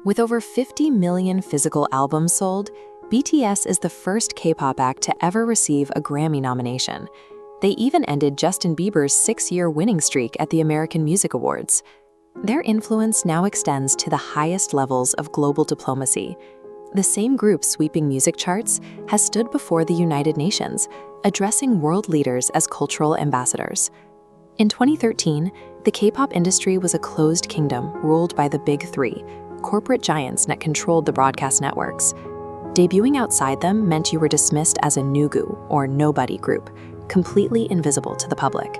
With over 50 million physical albums sold, BTS is the first K-pop act to ever receive a Grammy nomination. They even ended Justin Bieber's 6-year winning streak at the American Music Awards. Their influence now extends to the highest levels of global diplomacy. The same group sweeping music charts has stood before the United Nations, addressing world leaders as cultural ambassadors. In 2013, the K-pop industry was a closed kingdom ruled by the Big Three, corporate giants that controlled the broadcast networks. Debuting outside them meant you were dismissed as a nugu, or nobody group, completely invisible to the public.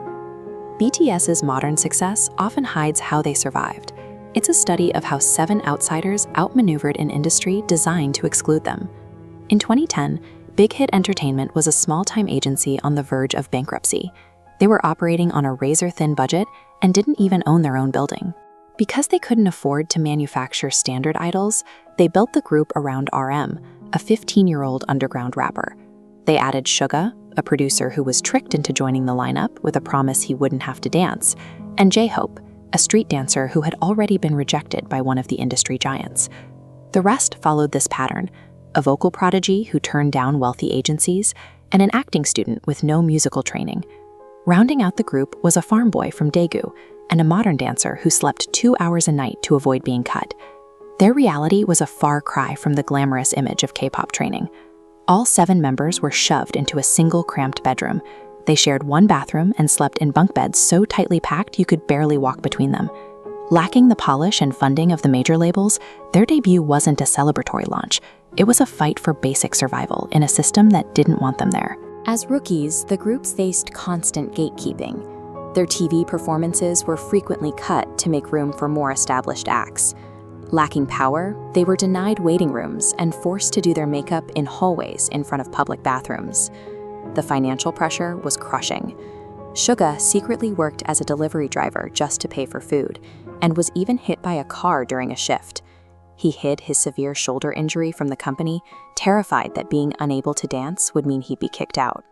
BTS's modern success often hides how they survived. It's a study of how 7 outsiders outmaneuvered an industry designed to exclude them. In 2010, Big Hit Entertainment was a small-time agency on the verge of bankruptcy. They were operating on a razor-thin budget and didn't even own their own building. Because they couldn't afford to manufacture standard idols, they built the group around RM, a 15-year-old underground rapper. They added Suga, a producer who was tricked into joining the lineup with a promise he wouldn't have to dance, and J-Hope, a street dancer who had already been rejected by one of the industry giants. The rest followed this pattern: a vocal prodigy who turned down wealthy agencies, and an acting student with no musical training. Rounding out the group was a farm boy from Daegu, and a modern dancer who slept 2 hours a night to avoid being cut. Their reality was a far cry from the glamorous image of K-pop training. All 7 members were shoved into a single cramped bedroom. They shared one bathroom and slept in bunk beds so tightly packed you could barely walk between them. Lacking the polish and funding of the major labels, their debut wasn't a celebratory launch. It was a fight for basic survival in a system that didn't want them there. As rookies, the groups faced constant gatekeeping. Their TV performances were frequently cut to make room for more established acts. Lacking power, they were denied waiting rooms and forced to do their makeup in hallways in front of public bathrooms. The financial pressure was crushing. Suga secretly worked as a delivery driver just to pay for food, and was even hit by a car during a shift. He hid his severe shoulder injury from the company, terrified that being unable to dance would mean he'd be kicked out.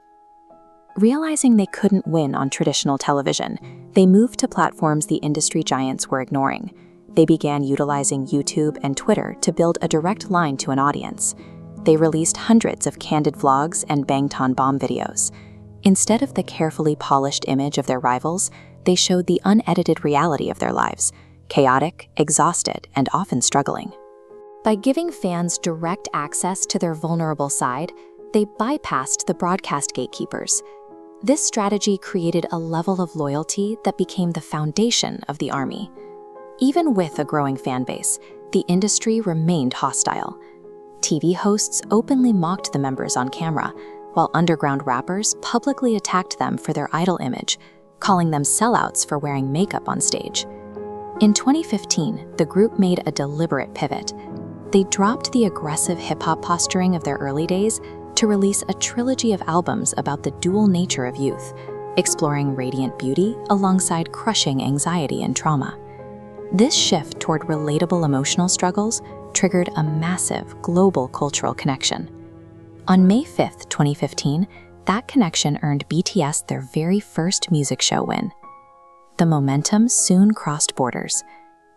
Realizing they couldn't win on traditional television, they moved to platforms the industry giants were ignoring. They began utilizing YouTube and Twitter to build a direct line to an audience. They released hundreds of candid vlogs and Bangtan bomb videos. Instead of the carefully polished image of their rivals, they showed the unedited reality of their lives: chaotic, exhausted, and often struggling. By giving fans direct access to their vulnerable side, they bypassed the broadcast gatekeepers. This strategy created a level of loyalty that became the foundation of the army. Even with a growing fan base, the industry remained hostile. TV hosts openly mocked the members on camera, while underground rappers publicly attacked them for their idol image, calling them sellouts for wearing makeup on stage. In 2015, the group made a deliberate pivot. They dropped the aggressive hip-hop posturing of their early days to release a trilogy of albums about the dual nature of youth, exploring radiant beauty alongside crushing anxiety and trauma. This shift toward relatable emotional struggles triggered a massive global cultural connection. On May 5, 2015, that connection earned BTS their very first music show win. The momentum soon crossed borders.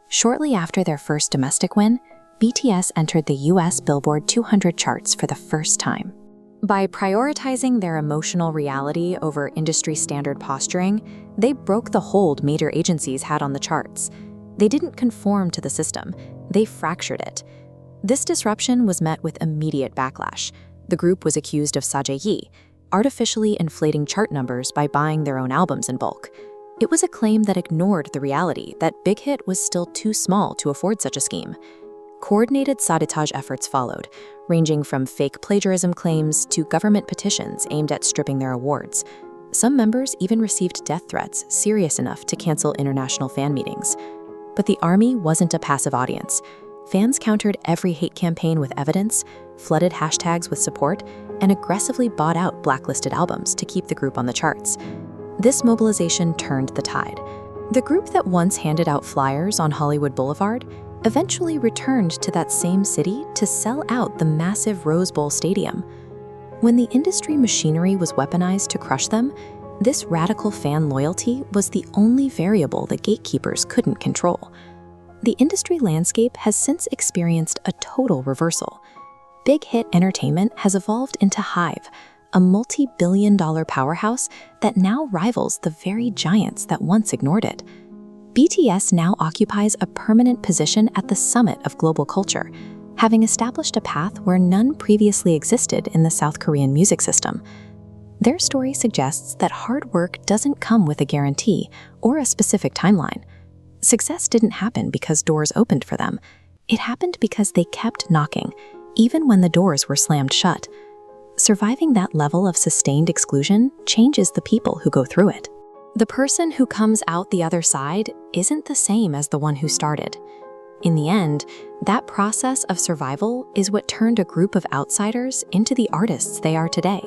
Shortly after their first domestic win, BTS entered the US Billboard 200 charts for the first time. By prioritizing their emotional reality over industry-standard posturing, they broke the hold major agencies had on the charts. They didn't conform to the system, they fractured it. This disruption was met with immediate backlash. The group was accused of sajayi, artificially inflating chart numbers by buying their own albums in bulk. It was a claim that ignored the reality that Big Hit was still too small to afford such a scheme. Coordinated sabotage efforts followed, ranging from fake plagiarism claims to government petitions aimed at stripping their awards. Some members even received death threats serious enough to cancel international fan meetings. But the army wasn't a passive audience. Fans countered every hate campaign with evidence, flooded hashtags with support, and aggressively bought out blacklisted albums to keep the group on the charts. This mobilization turned the tide. The group that once handed out flyers on Hollywood Boulevard eventually returned to that same city to sell out the massive Rose Bowl stadium. When the industry machinery was weaponized to crush them, this radical fan loyalty was the only variable the gatekeepers couldn't control. The industry landscape has since experienced a total reversal. Big Hit Entertainment has evolved into Hive, a multi-billion-dollar powerhouse that now rivals the very giants that once ignored it. BTS now occupies a permanent position at the summit of global culture, having established a path where none previously existed in the South Korean music system. Their story suggests that hard work doesn't come with a guarantee or a specific timeline. Success didn't happen because doors opened for them. It happened because they kept knocking, even when the doors were slammed shut. Surviving that level of sustained exclusion changes the people who go through it. The person who comes out the other side isn't the same as the one who started. In the end, that process of survival is what turned a group of outsiders into the artists they are today.